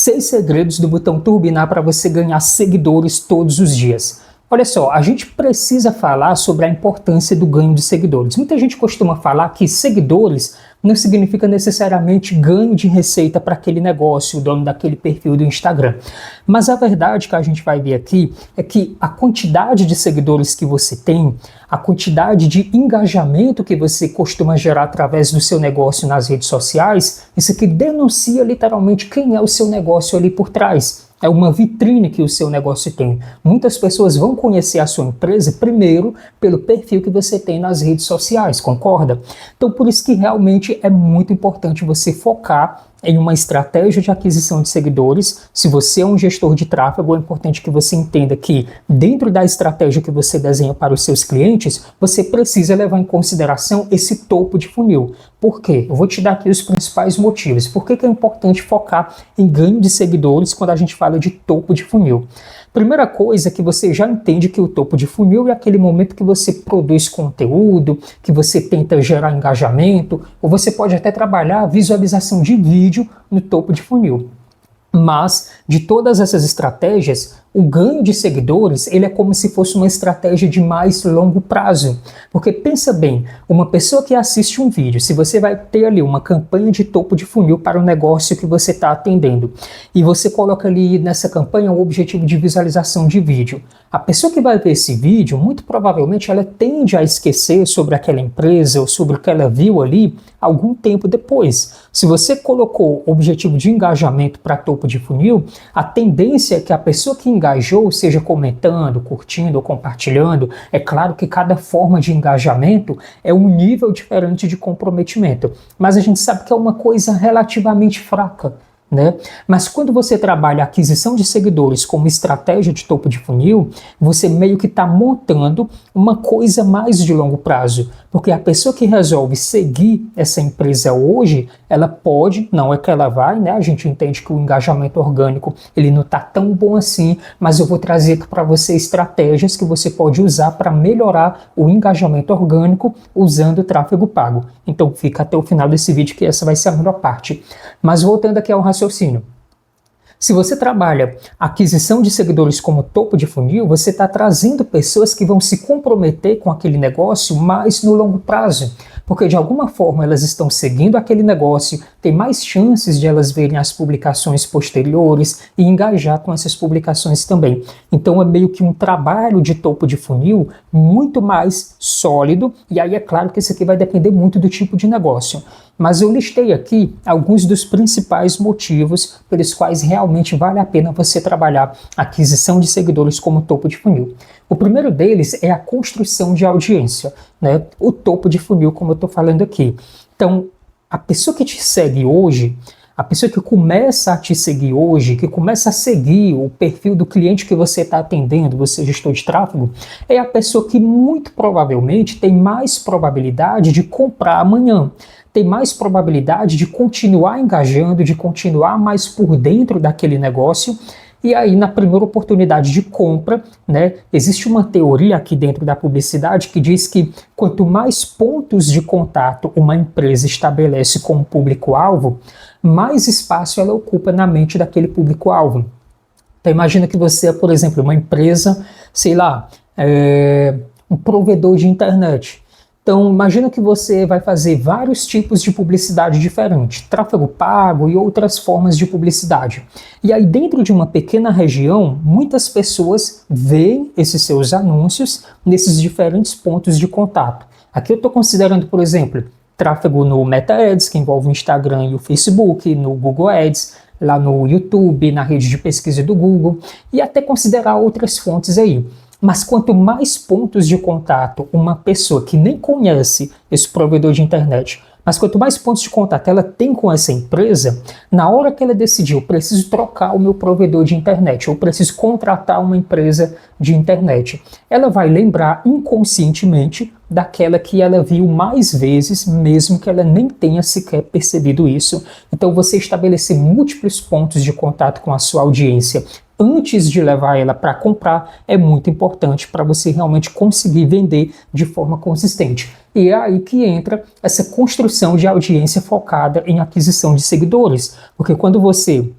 6 segredos do botão turbinar para você ganhar seguidores todos os dias. Olha só, a gente precisa falar sobre a importância do ganho de seguidores. Muita gente costuma falar que seguidores não significa necessariamente ganho de receita para aquele negócio, o dono daquele perfil do Instagram. Mas a verdade que a gente vai ver aqui é que a quantidade de seguidores que você tem, a quantidade de engajamento que você costuma gerar através do seu negócio nas redes sociais, isso aqui denuncia literalmente quem é o seu negócio ali por trás. É uma vitrine que o seu negócio tem. Muitas pessoas vão conhecer a sua empresa primeiro pelo perfil que você tem nas redes sociais, concorda? Então por isso que realmente é muito importante você focar em uma estratégia de aquisição de seguidores. Se você é um gestor de tráfego, é importante que você entenda que dentro da estratégia que você desenha para os seus clientes, você precisa levar em consideração esse topo de funil. Por quê? Eu vou te dar aqui os principais motivos. Por que é importante focar em ganho de seguidores quando a gente fala de topo de funil? Primeira coisa é que você já entende que o topo de funil é aquele momento que você produz conteúdo, que você tenta gerar engajamento, ou você pode até trabalhar a visualização de vídeo no topo de funil. Mas, de todas essas estratégias, o ganho de seguidores, ele é como se fosse uma estratégia de mais longo prazo. Porque pensa bem, uma pessoa que assiste um vídeo, se você vai ter ali uma campanha de topo de funil para o negócio que você está atendendo, e você coloca ali nessa campanha o objetivo de visualização de vídeo, a pessoa que vai ver esse vídeo, muito provavelmente ela tende a esquecer sobre aquela empresa ou sobre o que ela viu ali algum tempo depois. Se você colocou o objetivo de engajamento para topo de funil, a tendência é que a pessoa que engajou, seja comentando, curtindo ou compartilhando, é claro que cada forma de engajamento é um nível diferente de comprometimento, mas a gente sabe que é uma coisa relativamente fraca, né? Mas quando você trabalha a aquisição de seguidores como estratégia de topo de funil, você meio que está montando uma coisa mais de longo prazo, porque a pessoa que resolve seguir essa empresa hoje, ela pode, não é que ela vai, né? A gente entende que o engajamento orgânico ele não está tão bom assim, mas eu vou trazer aqui para você estratégias que você pode usar para melhorar o engajamento orgânico usando o tráfego pago. Então fica até o final desse vídeo que essa vai ser a melhor parte. Mas voltando aqui ao raciocínio. Se você trabalha a aquisição de seguidores como topo de funil, você está trazendo pessoas que vão se comprometer com aquele negócio mais no longo prazo, porque de alguma forma elas estão seguindo aquele negócio, tem mais chances de elas verem as publicações posteriores e engajar com essas publicações também. Então é meio que um trabalho de topo de funil muito mais sólido, e aí é claro que isso aqui vai depender muito do tipo de negócio. Mas eu listei aqui alguns dos principais motivos pelos quais realmente vale a pena você trabalhar a aquisição de seguidores como topo de funil. O primeiro deles é a construção de audiência, né? O topo de funil, como eu estou falando aqui. Então, a pessoa que te segue hoje, a pessoa que começa a te seguir hoje, que começa a seguir o perfil do cliente que você está atendendo, você gestor de tráfego, é a pessoa que muito provavelmente tem mais probabilidade de comprar amanhã, tem mais probabilidade de continuar engajando, de continuar mais por dentro daquele negócio. E aí, na primeira oportunidade de compra, né, existe uma teoria aqui dentro da publicidade que diz que quanto mais pontos de contato uma empresa estabelece com o público-alvo, mais espaço ela ocupa na mente daquele público-alvo. Então imagina que você é, por exemplo, uma empresa, sei lá, um provedor de internet. Então, imagina que você vai fazer vários tipos de publicidade diferentes, tráfego pago e outras formas de publicidade. E aí, dentro de uma pequena região, muitas pessoas veem esses seus anúncios nesses diferentes pontos de contato. Aqui eu estou considerando, por exemplo, tráfego no Meta Ads, que envolve o Instagram e o Facebook, no Google Ads, lá no YouTube, na rede de pesquisa do Google, e até considerar outras fontes aí. Mas quanto mais pontos de contato uma pessoa que nem conhece esse provedor de internet, mas quanto mais pontos de contato ela tem com essa empresa, na hora que ela decidiu, preciso trocar o meu provedor de internet, ou preciso contratar uma empresa de internet, ela vai lembrar inconscientemente daquela que ela viu mais vezes, mesmo que ela nem tenha sequer percebido isso. Então você estabelecer múltiplos pontos de contato com a sua audiência antes de levar ela para comprar é muito importante para você realmente conseguir vender de forma consistente. E é aí que entra essa construção de audiência focada em aquisição de seguidores, porque quando você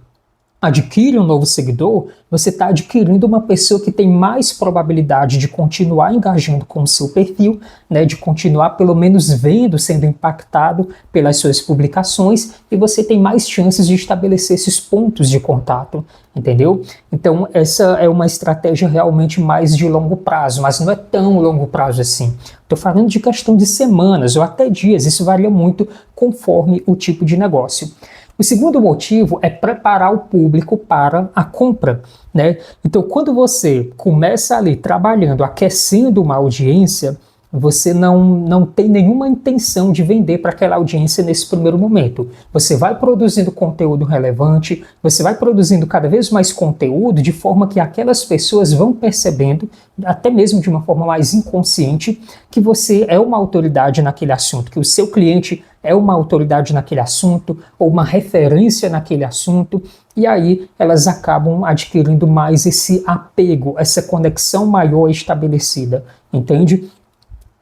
adquire um novo seguidor, você está adquirindo uma pessoa que tem mais probabilidade de continuar engajando com o seu perfil, né, de continuar pelo menos vendo, sendo impactado pelas suas publicações, e você tem mais chances de estabelecer esses pontos de contato, entendeu? Então essa é uma estratégia realmente mais de longo prazo, mas não é tão longo prazo assim. Estou falando de questão de semanas ou até dias, isso varia muito conforme o tipo de negócio. O segundo motivo é preparar o público para a compra, né? Então, quando você começa ali trabalhando, aquecendo uma audiência, você não tem nenhuma intenção de vender para aquela audiência nesse primeiro momento. Você vai produzindo conteúdo relevante, você vai produzindo cada vez mais conteúdo de forma que aquelas pessoas vão percebendo, até mesmo de uma forma mais inconsciente, que você é uma autoridade naquele assunto, que o seu cliente é uma autoridade naquele assunto, ou uma referência naquele assunto, e aí elas acabam adquirindo mais esse apego, essa conexão maior estabelecida, entende?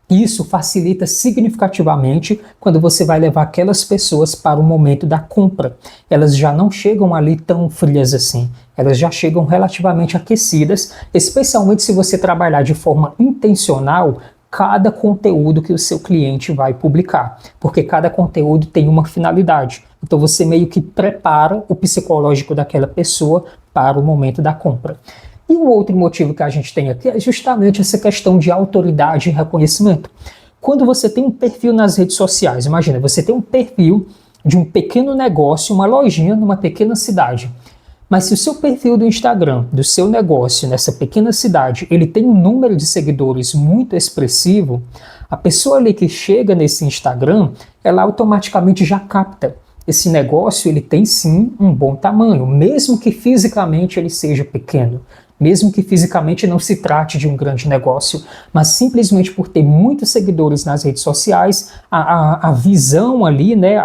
Isso facilita significativamente quando você vai levar aquelas pessoas para o momento da compra. Elas já não chegam ali tão frias assim. Elas já chegam relativamente aquecidas, especialmente se você trabalhar de forma intencional cada conteúdo que o seu cliente vai publicar, porque cada conteúdo tem uma finalidade. Então você meio que prepara o psicológico daquela pessoa para o momento da compra. E um outro motivo que a gente tem aqui é justamente essa questão de autoridade e reconhecimento. Quando você tem um perfil nas redes sociais, imagina, você tem um perfil de um pequeno negócio, uma lojinha numa pequena cidade. Mas se o seu perfil do Instagram, do seu negócio nessa pequena cidade, ele tem um número de seguidores muito expressivo, a pessoa ali que chega nesse Instagram, ela automaticamente já capta. Esse negócio, ele tem sim um bom tamanho, mesmo que fisicamente ele seja pequeno. Mesmo que fisicamente não se trate de um grande negócio, mas simplesmente por ter muitos seguidores nas redes sociais, a visão ali, né,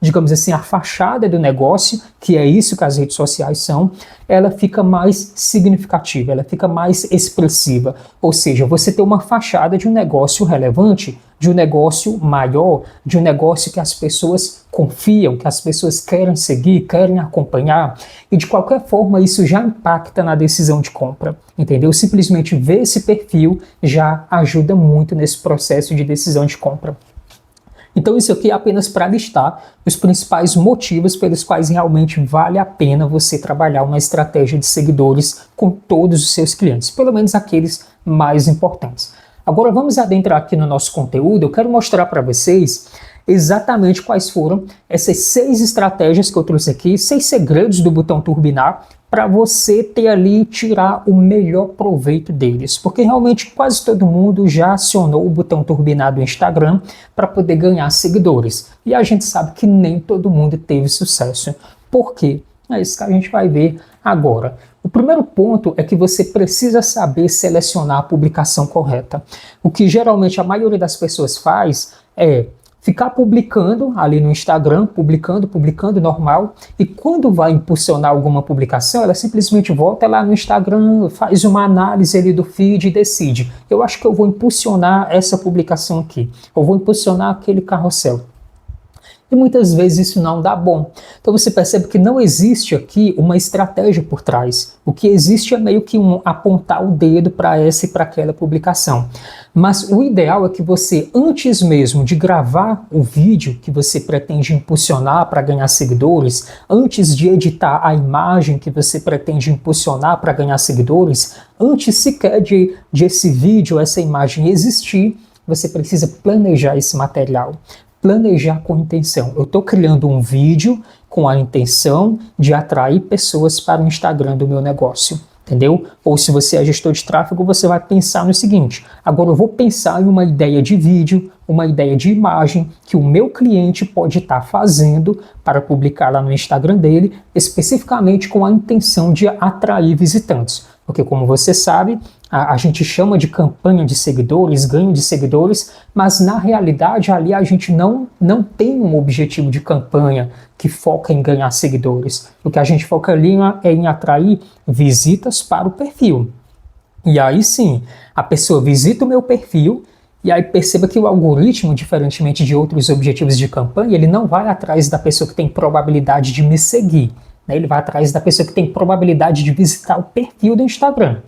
digamos assim, a fachada do negócio, que é isso que as redes sociais são, ela fica mais significativa, ela fica mais expressiva. Ou seja, você tem uma fachada de um negócio relevante, de um negócio maior, de um negócio que as pessoas confiam, que as pessoas querem seguir, querem acompanhar, e de qualquer forma isso já impacta na decisão de compra, entendeu? Simplesmente ver esse perfil já ajuda muito nesse processo de decisão de compra. Então isso aqui é apenas para listar os principais motivos pelos quais realmente vale a pena você trabalhar uma estratégia de seguidores com todos os seus clientes, pelo menos aqueles mais importantes. Agora vamos adentrar aqui no nosso conteúdo. Eu quero mostrar para vocês exatamente quais foram essas 6 estratégias que eu trouxe aqui, 6 segredos do botão turbinar, para você ter ali, tirar o melhor proveito deles. Porque realmente quase todo mundo já acionou o botão turbinar do Instagram para poder ganhar seguidores. E a gente sabe que nem todo mundo teve sucesso. Por quê? É isso que a gente vai ver agora. O primeiro ponto é que você precisa saber selecionar a publicação correta. O que geralmente a maioria das pessoas faz é ficar publicando ali no Instagram, publicando normal, e quando vai impulsionar alguma publicação, ela simplesmente volta lá no Instagram, faz uma análise ali do feed e decide. Eu acho que eu vou impulsionar essa publicação aqui, eu vou impulsionar aquele carrossel. E muitas vezes isso não dá bom. Então você percebe que não existe aqui uma estratégia por trás. O que existe é meio que apontar o dedo para essa e para aquela publicação. Mas o ideal é que você, antes mesmo de gravar o vídeo que você pretende impulsionar para ganhar seguidores, antes de editar a imagem que você pretende impulsionar para ganhar seguidores, antes sequer de esse vídeo, essa imagem existir, você precisa planejar esse material. Planejar com intenção. Eu estou criando um vídeo com a intenção de atrair pessoas para o Instagram do meu negócio, entendeu? Ou se você é gestor de tráfego, você vai pensar no seguinte: agora eu vou pensar em uma ideia de vídeo, uma ideia de imagem que o meu cliente pode estar fazendo para publicar lá no Instagram dele, especificamente com a intenção de atrair visitantes. Porque, como você sabe, a gente chama de campanha de seguidores, ganho de seguidores, mas na realidade ali a gente não tem um objetivo de campanha que foca em ganhar seguidores. O que a gente foca ali é em atrair visitas para o perfil. E aí sim, a pessoa visita o meu perfil e aí perceba que o algoritmo, diferentemente de outros objetivos de campanha, ele não vai atrás da pessoa que tem probabilidade de me seguir. né? Ele vai atrás da pessoa que tem probabilidade de visitar o perfil do Instagram.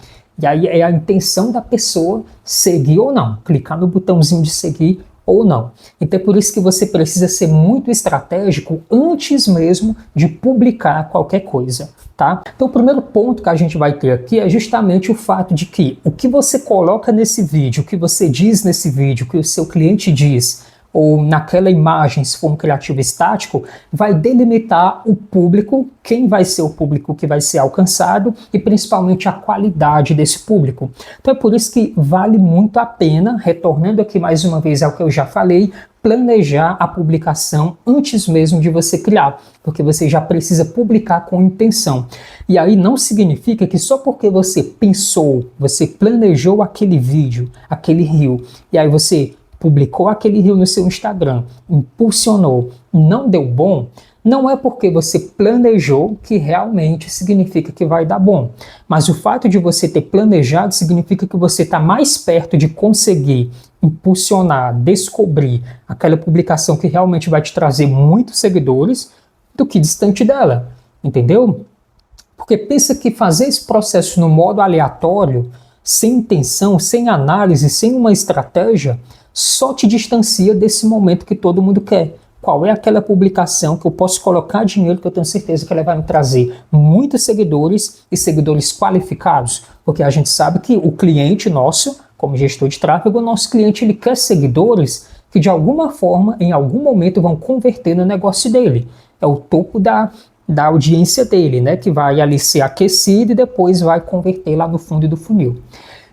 E aí é a intenção da pessoa seguir ou não, clicar no botãozinho de seguir ou não. Então é por isso que você precisa ser muito estratégico antes mesmo de publicar qualquer coisa, tá? Então o primeiro ponto que a gente vai ter aqui é justamente o fato de que o que você coloca nesse vídeo, o que você diz nesse vídeo, o que o seu cliente diz, ou naquela imagem, se for um criativo estático, vai delimitar o público, quem vai ser o público que vai ser alcançado e principalmente a qualidade desse público. Então é por isso que vale muito a pena, retornando aqui mais uma vez ao que eu já falei, planejar a publicação antes mesmo de você criar, porque você já precisa publicar com intenção. E aí não significa que só porque você pensou, você planejou aquele vídeo, aquele reel, e aí você publicou aquele reel no seu Instagram, impulsionou, não deu bom, não é porque você planejou que realmente significa que vai dar bom. Mas o fato de você ter planejado significa que você está mais perto de conseguir impulsionar, descobrir aquela publicação que realmente vai te trazer muitos seguidores do que distante dela, entendeu? Porque pensa que fazer esse processo no modo aleatório, sem intenção, sem análise, sem uma estratégia, só te distancia desse momento que todo mundo quer. Qual é aquela publicação que eu posso colocar dinheiro que eu tenho certeza que ela vai me trazer muitos seguidores e seguidores qualificados? Porque a gente sabe que o cliente nosso, como gestor de tráfego, o nosso cliente ele quer seguidores que de alguma forma, em algum momento, vão converter no negócio dele. É o topo da audiência dele, né? Que vai ali ser aquecido e depois vai converter lá no fundo do funil.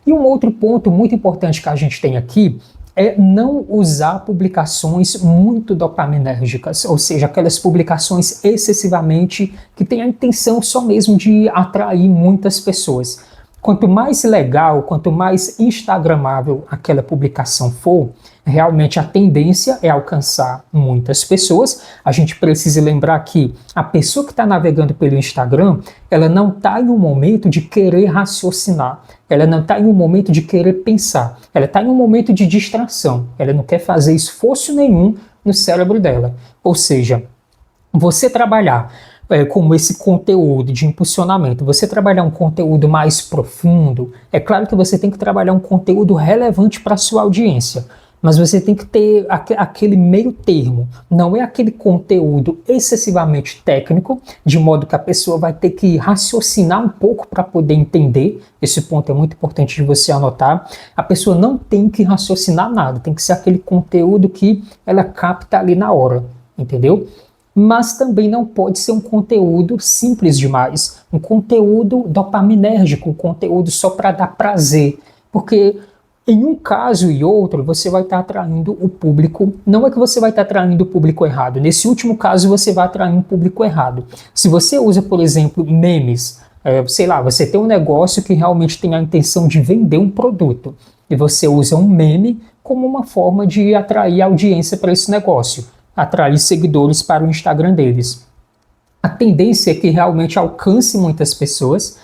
E um outro ponto muito importante que a gente tem aqui é não usar publicações muito dopaminérgicas, ou seja, aquelas publicações excessivamente que têm a intenção só mesmo de atrair muitas pessoas. Quanto mais legal, quanto mais instagramável aquela publicação for, realmente a tendência é alcançar muitas pessoas. A gente precisa lembrar que a pessoa que está navegando pelo Instagram, ela não está em um momento de querer raciocinar, ela não está em um momento de querer pensar, ela está em um momento de distração, ela não quer fazer esforço nenhum no cérebro dela. Ou seja, você trabalhar como esse conteúdo de impulsionamento, você trabalhar um conteúdo mais profundo, é claro que você tem que trabalhar um conteúdo relevante para a sua audiência, mas você tem que ter aquele meio termo, não é aquele conteúdo excessivamente técnico, de modo que a pessoa vai ter que raciocinar um pouco para poder entender, esse ponto é muito importante de você anotar, a pessoa não tem que raciocinar nada, tem que ser aquele conteúdo que ela capta ali na hora, entendeu? Mas também não pode ser um conteúdo simples demais, um conteúdo dopaminérgico, um conteúdo só para dar prazer, porque em um caso e outro você vai estar atraindo o público, não é que você vai estar atraindo o público errado, nesse último caso você vai atrair um público errado. Se você usa, por exemplo, memes, sei lá, você tem um negócio que realmente tem a intenção de vender um produto, e você usa um meme como uma forma de atrair audiência para esse negócio, atrair seguidores para o Instagram deles. A tendência é que realmente alcance muitas pessoas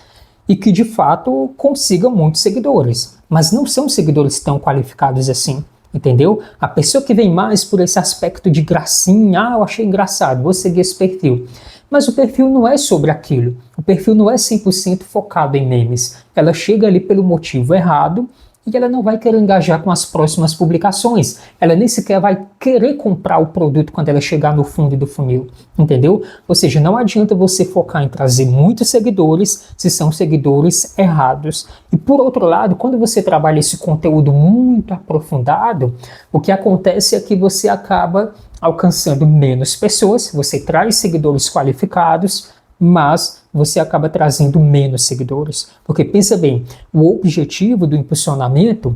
e que de fato consiga muitos seguidores, mas não são seguidores tão qualificados assim, entendeu? A pessoa que vem mais por esse aspecto de gracinha, eu achei engraçado, vou seguir esse perfil. Mas o perfil não é sobre aquilo, o perfil não é 100% focado em memes, ela chega ali pelo motivo errado, e ela não vai querer engajar com as próximas publicações. Ela nem sequer vai querer comprar o produto quando ela chegar no fundo do funil, entendeu? Ou seja, não adianta você focar em trazer muitos seguidores se são seguidores errados. E por outro lado, quando você trabalha esse conteúdo muito aprofundado, o que acontece é que você acaba alcançando menos pessoas, você traz seguidores qualificados, mas você acaba trazendo menos seguidores. Porque pensa bem, o objetivo do impulsionamento,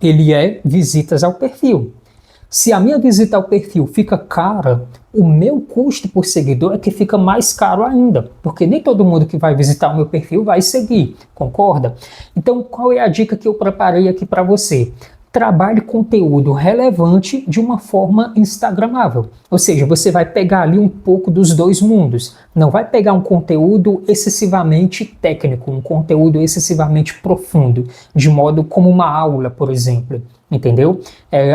ele é visitas ao perfil. Se a minha visita ao perfil fica cara, o meu custo por seguidor é que fica mais caro ainda, porque nem todo mundo que vai visitar o meu perfil vai seguir, concorda? Então, qual é a dica que eu preparei aqui para você? Trabalhe conteúdo relevante de uma forma instagramável. Ou seja, você vai pegar ali um pouco dos dois mundos. Não vai pegar um conteúdo excessivamente técnico, um conteúdo excessivamente profundo, de modo como uma aula, por exemplo. Entendeu?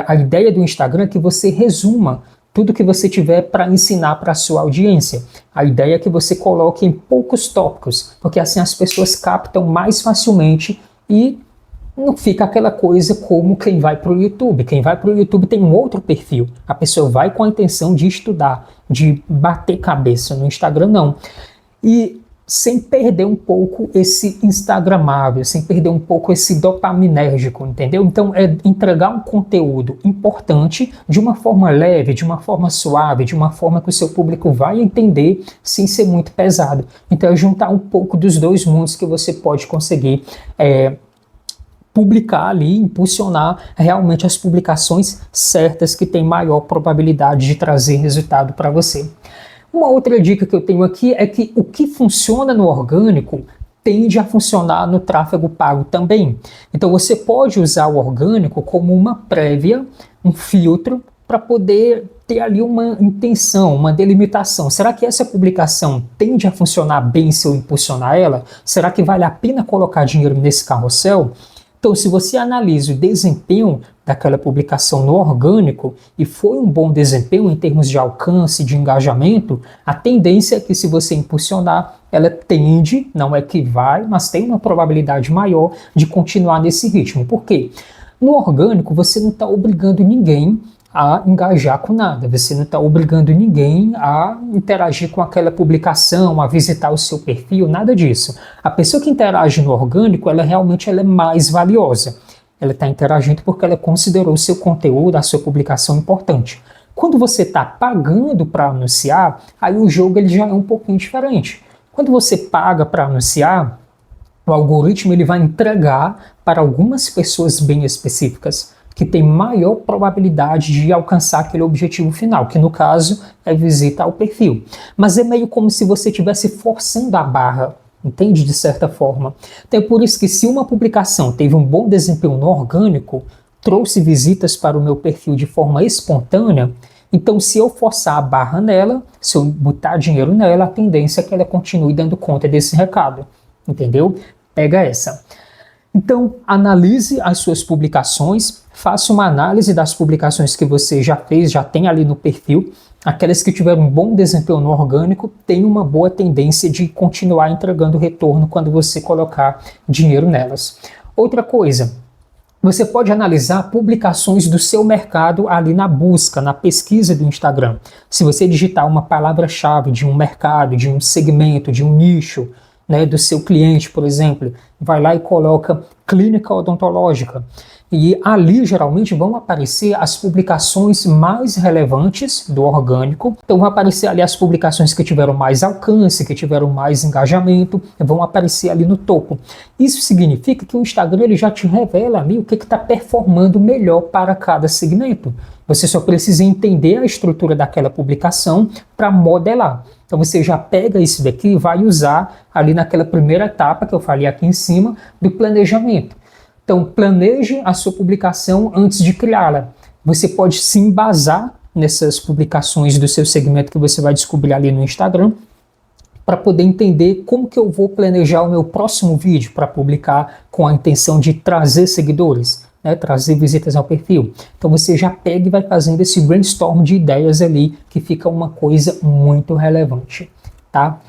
A ideia do Instagram é que você resuma tudo que você tiver para ensinar para a sua audiência. A ideia é que você coloque em poucos tópicos, porque assim as pessoas captam mais facilmente e não fica aquela coisa como quem vai para o YouTube. Quem vai para o YouTube tem um outro perfil. A pessoa vai com a intenção de estudar, de bater cabeça. No Instagram, não. E sem perder um pouco esse instagramável, sem perder um pouco esse dopaminérgico, entendeu? Então é entregar um conteúdo importante de uma forma leve, de uma forma suave, de uma forma que o seu público vai entender sem ser muito pesado. Então é juntar um pouco dos dois mundos que você pode conseguir publicar ali, impulsionar realmente as publicações certas que têm maior probabilidade de trazer resultado para você. Uma outra dica que eu tenho aqui é que o que funciona no orgânico tende a funcionar no tráfego pago também. Então você pode usar o orgânico como uma prévia, um filtro, para poder ter ali uma intenção, uma delimitação. Será que essa publicação tende a funcionar bem se eu impulsionar ela? Será que vale a pena colocar dinheiro nesse carrossel? Então, se você analisa o desempenho daquela publicação no orgânico e foi um bom desempenho em termos de alcance, de engajamento, a tendência é que se você impulsionar, ela tende, não é que vai, mas tem uma probabilidade maior de continuar nesse ritmo. Por quê? No orgânico, você não está obrigando ninguém a engajar com nada, você não está obrigando ninguém a interagir com aquela publicação, a visitar o seu perfil, nada disso. A pessoa que interage no orgânico, ela realmente é mais valiosa. Ela está interagindo porque ela considerou o seu conteúdo, a sua publicação importante. Quando você está pagando para anunciar, aí o jogo ele já é um pouquinho diferente. Quando você paga para anunciar, o algoritmo ele vai entregar para algumas pessoas bem específicas, que tem maior probabilidade de alcançar aquele objetivo final, que no caso é visita ao perfil. Mas é meio como se você estivesse forçando a barra, entende? De certa forma. Então é por isso que se uma publicação teve um bom desempenho no orgânico, trouxe visitas para o meu perfil de forma espontânea, então se eu forçar a barra nela, se eu botar dinheiro nela, a tendência é que ela continue dando conta desse recado, entendeu? Pega essa. Então, analise as suas publicações, faça uma análise das publicações que você já fez, já tem ali no perfil. Aquelas que tiveram um bom desempenho no orgânico têm uma boa tendência de continuar entregando retorno quando você colocar dinheiro nelas. Outra coisa, você pode analisar publicações do seu mercado ali na busca, na pesquisa do Instagram. Se você digitar uma palavra-chave de um mercado, de um segmento, de um nicho, do seu cliente, por exemplo, vai lá e coloca clínica odontológica. E ali geralmente vão aparecer as publicações mais relevantes do orgânico. Então vão aparecer ali as publicações que tiveram mais alcance, que tiveram mais engajamento, vão aparecer ali no topo. Isso significa que o Instagram ele já te revela ali o que está performando melhor para cada segmento. Você só precisa entender a estrutura daquela publicação para modelar. Então você já pega isso daqui e vai usar ali naquela primeira etapa que eu falei aqui em cima do planejamento. Então planeje a sua publicação antes de criá-la. Você pode se embasar nessas publicações do seu segmento que você vai descobrir ali no Instagram para poder entender como que eu vou planejar o meu próximo vídeo para publicar com a intenção de trazer seguidores, trazer visitas ao perfil. Então você já pega e vai fazendo esse brainstorm de ideias ali, que fica uma coisa muito relevante, tá?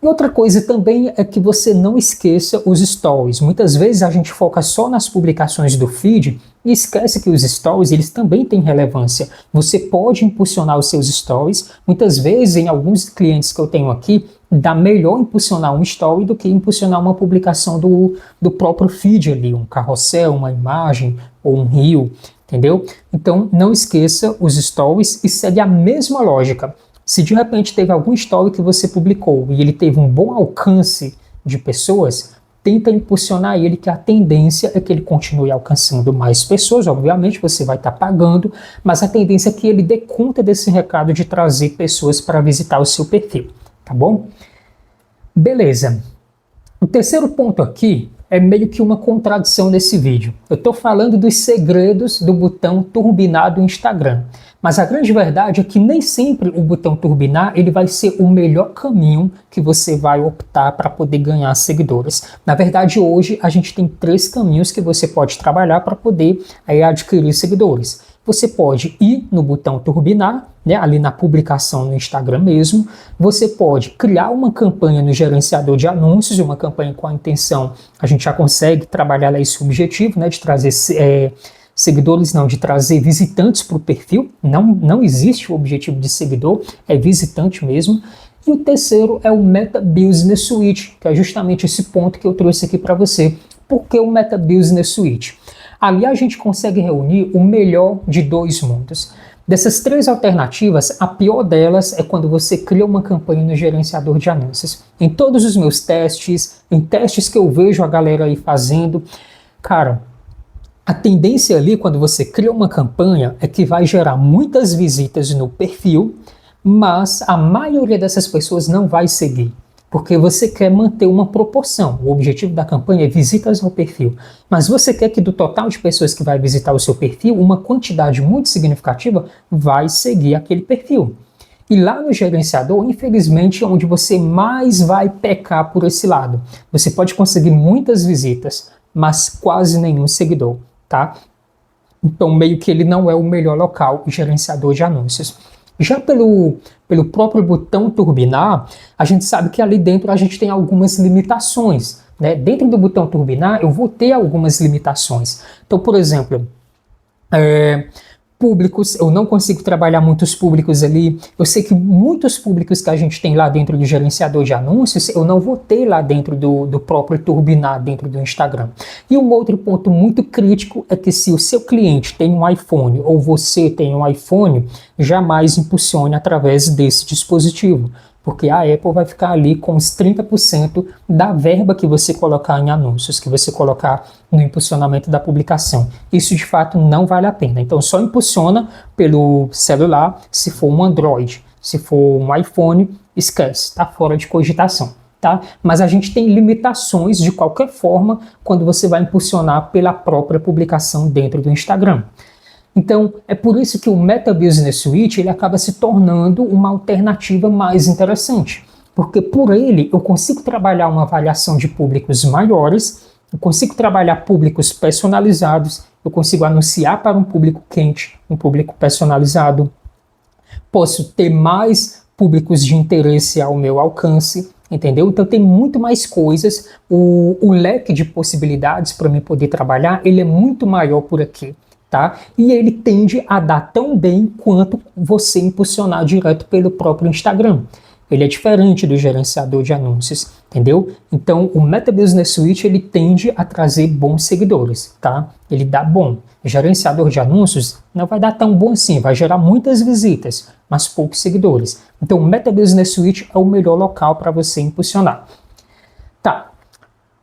E outra coisa também é que você não esqueça os stories. Muitas vezes a gente foca só nas publicações do feed e esquece que os stories eles também têm relevância. Você pode impulsionar os seus stories. Muitas vezes, em alguns clientes que eu tenho aqui, dá melhor impulsionar um story do que impulsionar uma publicação do próprio feed ali, um carrossel, uma imagem ou um reel, entendeu? Então não esqueça os stories e segue a mesma lógica. Se de repente teve algum story que você publicou e ele teve um bom alcance de pessoas, tenta impulsionar ele, que a tendência é que ele continue alcançando mais pessoas. Obviamente você vai estar pagando, mas a tendência é que ele dê conta desse recado de trazer pessoas para visitar o seu perfil, tá bom? Beleza. O terceiro ponto aqui é meio que uma contradição nesse vídeo. Eu estou falando dos segredos do botão turbinar do Instagram. Mas a grande verdade é que nem sempre o botão turbinar ele vai ser o melhor caminho que você vai optar para poder ganhar seguidores. Na verdade, hoje a gente tem 3 caminhos que você pode trabalhar para poder adquirir seguidores. Você pode ir no botão turbinar, né, ali na publicação no Instagram mesmo. Você pode criar uma campanha no gerenciador de anúncios, uma campanha com a intenção, a gente já consegue trabalhar esse objetivo, né, de trazer seguidores, não, de trazer visitantes para o perfil. Não existe o objetivo de seguidor, é visitante mesmo. E o terceiro é o Meta Business Suite, que é justamente esse ponto que eu trouxe aqui para você. Por que o Meta Business Suite? Ali a gente consegue reunir o melhor de dois mundos. Dessas três alternativas, a pior delas é quando você cria uma campanha no gerenciador de anúncios. Em todos os meus testes, em testes que eu vejo a galera aí fazendo, cara, a tendência ali quando você cria uma campanha é que vai gerar muitas visitas no perfil, mas a maioria dessas pessoas não vai seguir. Porque você quer manter uma proporção. O objetivo da campanha é visitas ao perfil. Mas você quer que do total de pessoas que vai visitar o seu perfil, uma quantidade muito significativa vai seguir aquele perfil. E lá no gerenciador, infelizmente, é onde você mais vai pecar por esse lado. Você pode conseguir muitas visitas, mas quase nenhum seguidor, tá? Então, meio que ele não é o melhor local, o gerenciador de anúncios. Já pelo próprio botão turbinar, a gente sabe que ali dentro a gente tem algumas limitações, né? Dentro do botão turbinar eu vou ter algumas limitações. Então, por exemplo, públicos, eu não consigo trabalhar muitos públicos ali. Eu sei que muitos públicos que a gente tem lá dentro do gerenciador de anúncios, eu não vou ter lá dentro do próprio turbinar, dentro do Instagram. E um outro ponto muito crítico é que se o seu cliente tem um iPhone ou você tem um iPhone, jamais impulsione através desse dispositivo, porque a Apple vai ficar ali com os 30% da verba que você colocar em anúncios, que você colocar no impulsionamento da publicação. Isso de fato não vale a pena. Então só impulsiona pelo celular se for um Android. Se for um iPhone, esquece, está fora de cogitação. Tá? Mas a gente tem limitações de qualquer forma quando você vai impulsionar pela própria publicação dentro do Instagram. Então, é por isso que o Meta Business Suite ele acaba se tornando uma alternativa mais interessante, porque por ele eu consigo trabalhar uma avaliação de públicos maiores, eu consigo trabalhar públicos personalizados, eu consigo anunciar para um público quente, um público personalizado, posso ter mais públicos de interesse ao meu alcance, entendeu? Então tem muito mais coisas, o leque de possibilidades para mim poder trabalhar, ele é muito maior por aqui. Tá? E ele tende a dar tão bem quanto você impulsionar direto pelo próprio Instagram. Ele é diferente do gerenciador de anúncios, entendeu? Então, o Meta Business Suite, ele tende a trazer bons seguidores, tá? Ele dá bom. O gerenciador de anúncios não vai dar tão bom assim, vai gerar muitas visitas, mas poucos seguidores. Então, o Meta Business Suite é o melhor local para você impulsionar. Tá.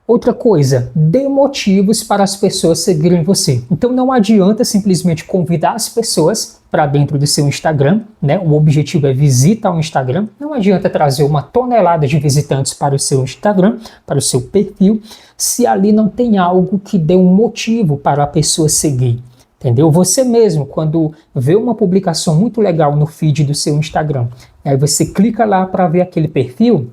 Outra coisa, dê motivos para as pessoas seguirem você. Então não adianta simplesmente convidar as pessoas para dentro do seu Instagram, né? O objetivo é visita ao Instagram. Não adianta trazer uma tonelada de visitantes para o seu Instagram, para o seu perfil, se ali não tem algo que dê um motivo para a pessoa seguir. Entendeu? Você mesmo, quando vê uma publicação muito legal no feed do seu Instagram, aí você clica lá para ver aquele perfil,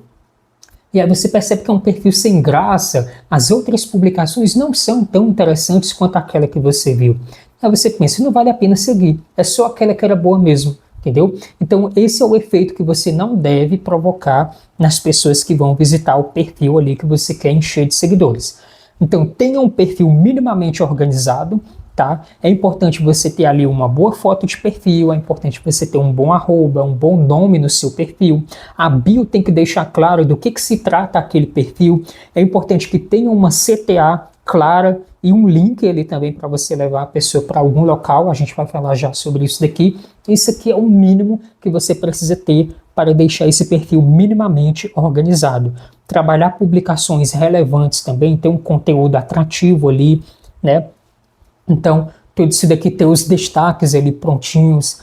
e aí você percebe que é um perfil sem graça, as outras publicações não são tão interessantes quanto aquela que você viu. Aí você pensa, não vale a pena seguir, é só aquela que era boa mesmo, entendeu? Então esse é o efeito que você não deve provocar nas pessoas que vão visitar o perfil ali que você quer encher de seguidores. Então tenha um perfil minimamente organizado, tá? É importante você ter ali uma boa foto de perfil, é importante você ter um bom arroba, um bom nome no seu perfil. A bio tem que deixar claro do que se trata aquele perfil. É importante que tenha uma CTA clara e um link ali também para você levar a pessoa para algum local. A gente vai falar já sobre isso daqui. Isso aqui é o mínimo que você precisa ter para deixar esse perfil minimamente organizado. Trabalhar publicações relevantes também, ter um conteúdo atrativo ali, né? Então, tudo isso daqui ter os destaques ali prontinhos.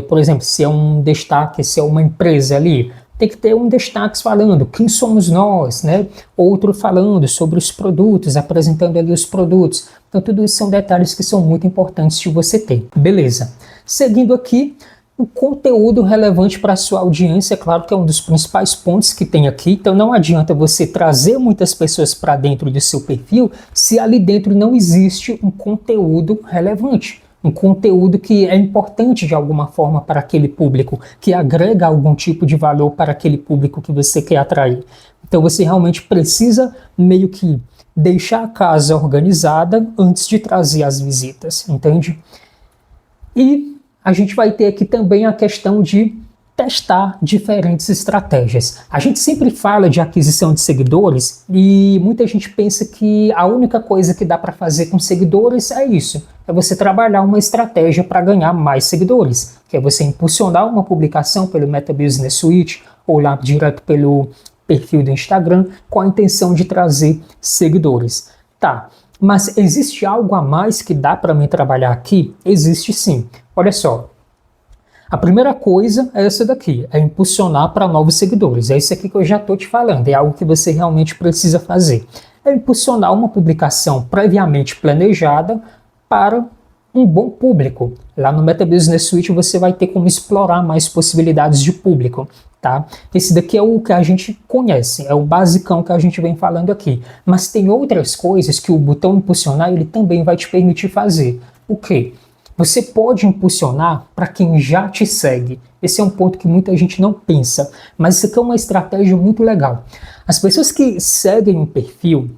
Por exemplo, se é um destaque, se é uma empresa ali, tem que ter um destaque falando quem somos nós, né? Outro falando sobre os produtos, apresentando ali os produtos. Então, tudo isso são detalhes que são muito importantes de você ter. Beleza. Seguindo aqui, o conteúdo relevante para a sua audiência, é claro que é um dos principais pontos que tem aqui, então não adianta você trazer muitas pessoas para dentro do seu perfil se ali dentro não existe um conteúdo relevante, um conteúdo que é importante de alguma forma para aquele público, que agrega algum tipo de valor para aquele público que você quer atrair. Então você realmente precisa meio que deixar a casa organizada antes de trazer as visitas, entende? E a gente vai ter aqui também a questão de testar diferentes estratégias. A gente sempre fala de aquisição de seguidores e muita gente pensa que a única coisa que dá para fazer com seguidores é isso, é você trabalhar uma estratégia para ganhar mais seguidores, que é você impulsionar uma publicação pelo Meta Business Suite ou lá direto pelo perfil do Instagram com a intenção de trazer seguidores. Tá, mas existe algo a mais que dá para mim trabalhar aqui? Existe sim. Olha só. A primeira coisa é essa daqui, é impulsionar para novos seguidores. É isso aqui que eu já estou te falando, é algo que você realmente precisa fazer. É impulsionar uma publicação previamente planejada para um bom público. Lá no Meta Business Suite você vai ter como explorar mais possibilidades de público, tá? Esse daqui é o que a gente conhece, é o basicão que a gente vem falando aqui. Mas tem outras coisas que o botão impulsionar ele também vai te permitir fazer. O quê? Você pode impulsionar para quem já te segue. Esse é um ponto que muita gente não pensa, mas isso aqui é uma estratégia muito legal. As pessoas que seguem um perfil,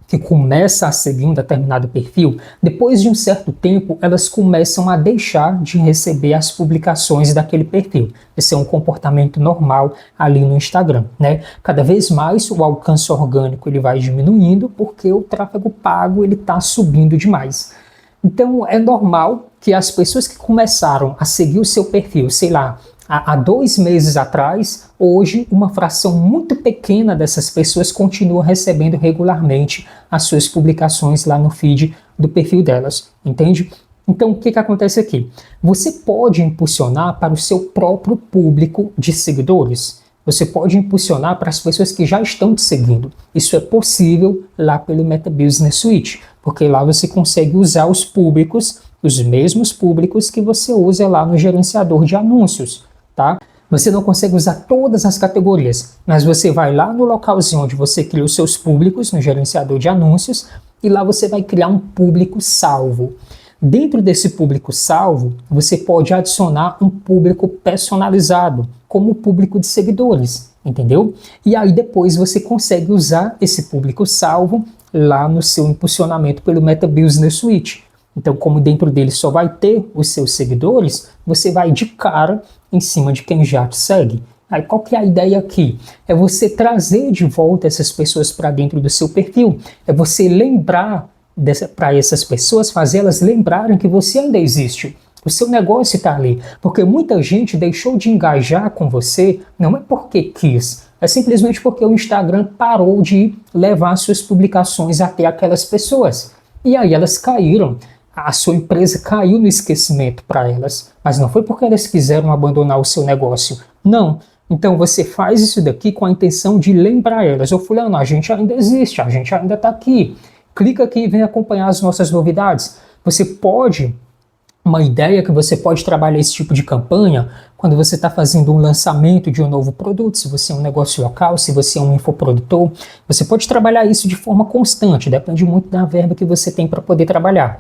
que começa a seguir um determinado perfil, depois de um certo tempo, elas começam a deixar de receber as publicações daquele perfil. Esse é um comportamento normal ali no Instagram, né? Cada vez mais o alcance orgânico ele vai diminuindo porque o tráfego pago ele está subindo demais. Então é normal que as pessoas que começaram a seguir o seu perfil, sei lá, há 2 meses atrás, hoje uma fração muito pequena dessas pessoas continua recebendo regularmente as suas publicações lá no feed do perfil delas, entende? Então o que acontece aqui? Você pode impulsionar para o seu próprio público de seguidores. Você pode impulsionar para as pessoas que já estão te seguindo. Isso é possível lá pelo Meta Business Suite, porque lá você consegue usar os públicos, os mesmos públicos que você usa lá no gerenciador de anúncios, tá? Você não consegue usar todas as categorias, mas você vai lá no localzinho onde você cria os seus públicos, no gerenciador de anúncios, e lá você vai criar um público salvo. Dentro desse público salvo, você pode adicionar um público personalizado, como o público de seguidores, entendeu? E aí depois você consegue usar esse público salvo lá no seu impulsionamento pelo Meta Business Suite. Então, como dentro dele só vai ter os seus seguidores, você vai de cara em cima de quem já te segue. Aí qual que é a ideia aqui? É você trazer de volta essas pessoas para dentro do seu perfil. É você lembrar para essas pessoas, fazê-las lembrarem que você ainda existe. O seu negócio está ali. Porque muita gente deixou de engajar com você, não é porque quis, é simplesmente porque o Instagram parou de levar suas publicações até aquelas pessoas. E aí elas caíram. A sua empresa caiu no esquecimento para elas. Mas não foi porque elas quiseram abandonar o seu negócio. Não. Então você faz isso daqui com a intenção de lembrar elas. Ô fulano, a gente ainda existe, a gente ainda está aqui. Clica aqui e vem acompanhar as nossas novidades. Você pode... Uma ideia que você pode trabalhar esse tipo de campanha quando você está fazendo um lançamento de um novo produto, se você é um negócio local, se você é um infoprodutor, você pode trabalhar isso de forma constante, depende muito da verba que você tem para poder trabalhar.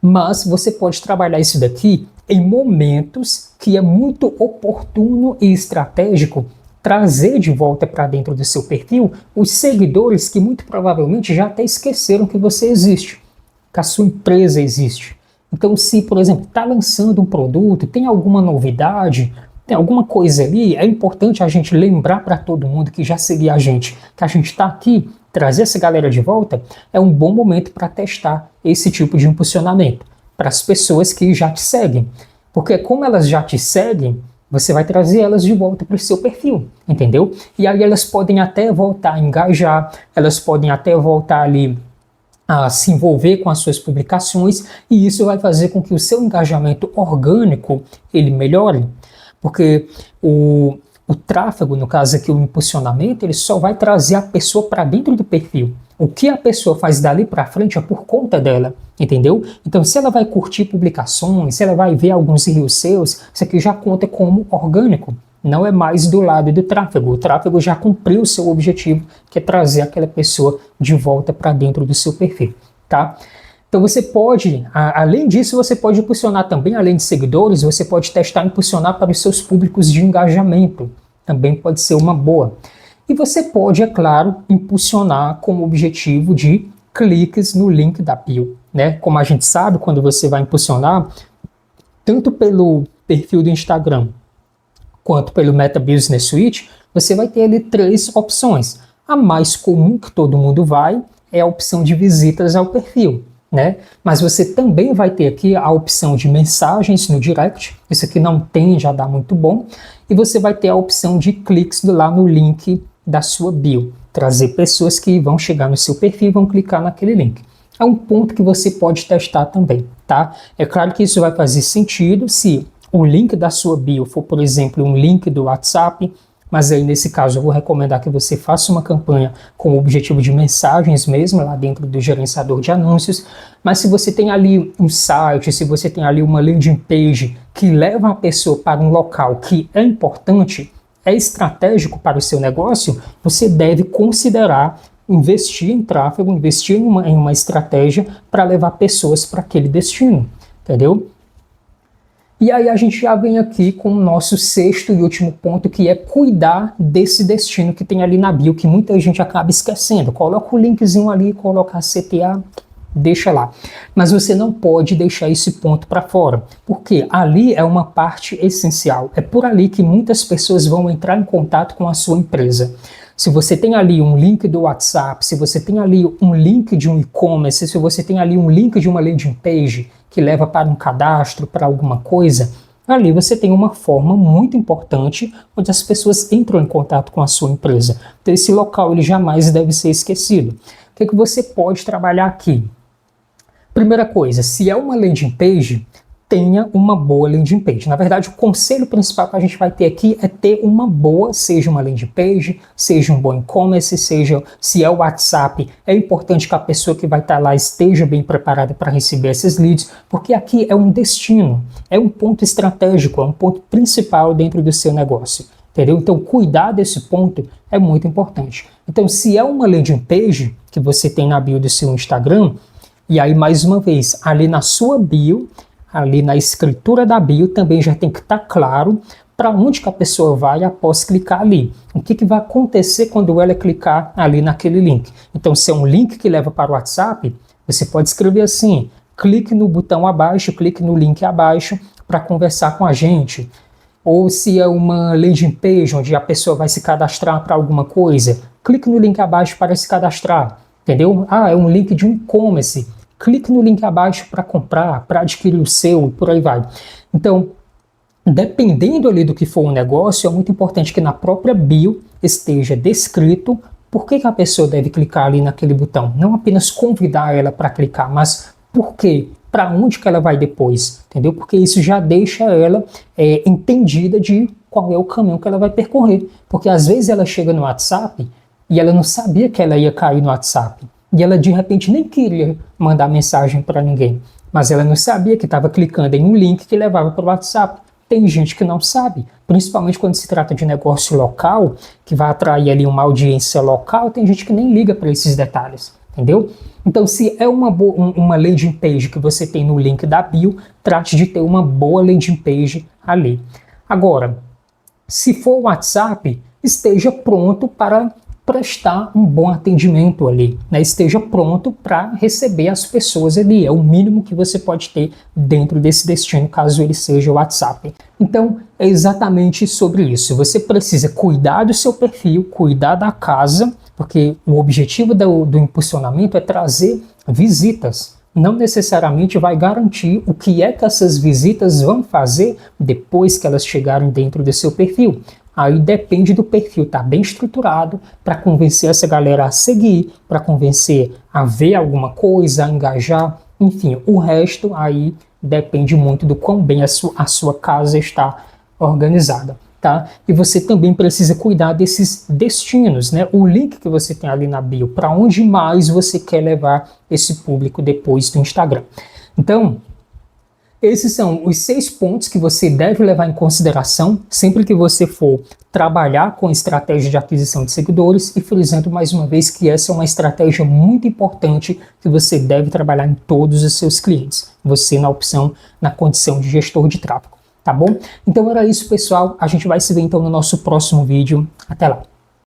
Mas você pode trabalhar isso daqui em momentos que é muito oportuno e estratégico trazer de volta para dentro do seu perfil os seguidores que muito provavelmente já até esqueceram que você existe, que a sua empresa existe. Então, se, por exemplo, está lançando um produto, tem alguma novidade, tem alguma coisa ali, é importante a gente lembrar para todo mundo que já seguia a gente, que a gente está aqui, trazer essa galera de volta, é um bom momento para testar esse tipo de impulsionamento para as pessoas que já te seguem. Porque como elas já te seguem, você vai trazer elas de volta para o seu perfil, entendeu? E aí elas podem até voltar a engajar, elas podem até voltar ali a se envolver com as suas publicações, e isso vai fazer com que o seu engajamento orgânico ele melhore, porque o tráfego, no caso aqui o impulsionamento, ele só vai trazer a pessoa para dentro do perfil. O que a pessoa faz dali para frente é por conta dela, entendeu? Então se ela vai curtir publicações, se ela vai ver alguns reels seus, isso aqui já conta como orgânico. Não é mais do lado do tráfego. O tráfego já cumpriu o seu objetivo, que é trazer aquela pessoa de volta para dentro do seu perfil, tá? Então você pode, além disso, você pode impulsionar também, além de seguidores, você pode testar e impulsionar para os seus públicos de engajamento. Também pode ser uma boa. E você pode, é claro, impulsionar com o objetivo de cliques no link da bio, né? Como a gente sabe, quando você vai impulsionar, tanto pelo perfil do Instagram quanto pelo Meta Business Suite, você vai ter ali 3 opções. A mais comum que todo mundo vai é a opção de visitas ao perfil, né? Mas você também vai ter aqui a opção de mensagens no direct, isso aqui não tem, já dá muito bom, e você vai ter a opção de cliques lá no link da sua bio, trazer pessoas que vão chegar no seu perfil e vão clicar naquele link. É um ponto que você pode testar também, tá? É claro que isso vai fazer sentido se o link da sua bio for, por exemplo, um link do WhatsApp, mas aí nesse caso eu vou recomendar que você faça uma campanha com o objetivo de mensagens mesmo, lá dentro do gerenciador de anúncios. Mas se você tem ali um site, se você tem ali uma landing page que leva a pessoa para um local que é importante, é estratégico para o seu negócio, você deve considerar investir em tráfego, investir em uma estratégia para levar pessoas para aquele destino, entendeu? E aí a gente já vem aqui com o nosso 6º e último ponto, que é cuidar desse destino que tem ali na bio, que muita gente acaba esquecendo. Coloca o linkzinho ali, coloca a CTA, deixa lá. Mas você não pode deixar esse ponto para fora, porque ali é uma parte essencial. É por ali que muitas pessoas vão entrar em contato com a sua empresa. Se você tem ali um link do WhatsApp, se você tem ali um link de um e-commerce, se você tem ali um link de uma landing page que leva para um cadastro, para alguma coisa, ali você tem uma forma muito importante onde as pessoas entram em contato com a sua empresa. Então esse local ele jamais deve ser esquecido. O que você pode trabalhar aqui? Primeira coisa, se é uma landing page, tenha uma boa landing page. Na verdade, o conselho principal que a gente vai ter aqui é ter uma boa, seja uma landing page, seja um bom e-commerce, seja, se é o WhatsApp, é importante que a pessoa que vai estar lá esteja bem preparada para receber esses leads, porque aqui é um destino, é um ponto estratégico, é um ponto principal dentro do seu negócio. Entendeu? Então, cuidar desse ponto é muito importante. Então, se é uma landing page que você tem na bio do seu Instagram, e aí, mais uma vez, ali na sua bio, ali na escritura da bio também já tem que estar claro para onde que a pessoa vai após clicar ali. O que vai acontecer quando ela clicar ali naquele link. Então, se é um link que leva para o WhatsApp, você pode escrever assim, clique no botão abaixo, clique no link abaixo para conversar com a gente. Ou se é uma landing page onde a pessoa vai se cadastrar para alguma coisa, clique no link abaixo para se cadastrar. Entendeu? É um link de um e-commerce. Clique no link abaixo para comprar, para adquirir o seu, e por aí vai. Então, dependendo ali do que for o negócio, é muito importante que na própria bio esteja descrito por que a pessoa deve clicar ali naquele botão. Não apenas convidar ela para clicar, mas por quê? Para onde que ela vai depois, entendeu? Porque isso já deixa ela entendida de qual é o caminho que ela vai percorrer. Porque às vezes ela chega no WhatsApp e ela não sabia que ela ia cair no WhatsApp. E ela de repente nem queria mandar mensagem para ninguém, mas ela não sabia que estava clicando em um link que levava para o WhatsApp. Tem gente que não sabe, principalmente quando se trata de negócio local, que vai atrair ali uma audiência local, tem gente que nem liga para esses detalhes, entendeu? Então, se é uma landing page que você tem no link da bio, trate de ter uma boa landing page ali. Agora, se for o WhatsApp, esteja pronto para prestar um bom atendimento ali, né? Esteja pronto para receber as pessoas ali, é o mínimo que você pode ter dentro desse destino, caso ele seja o WhatsApp. Então, é exatamente sobre isso, você precisa cuidar do seu perfil, cuidar da casa, porque o objetivo do impulsionamento é trazer visitas, não necessariamente vai garantir o que é que essas visitas vão fazer depois que elas chegarem dentro do seu perfil. Aí depende do perfil, tá bem estruturado para convencer essa galera a seguir, para convencer a ver alguma coisa, a engajar, enfim, o resto aí depende muito do quão bem a sua casa está organizada, tá? E você também precisa cuidar desses destinos, né? O link que você tem ali na bio, para onde mais você quer levar esse público depois do Instagram. Então, esses são os 6 pontos que você deve levar em consideração sempre que você for trabalhar com estratégia de aquisição de seguidores, e frisando mais uma vez que essa é uma estratégia muito importante que você deve trabalhar em todos os seus clientes, você na condição de gestor de tráfego, tá bom? Então era isso, pessoal, a gente vai se ver então no nosso próximo vídeo, até lá!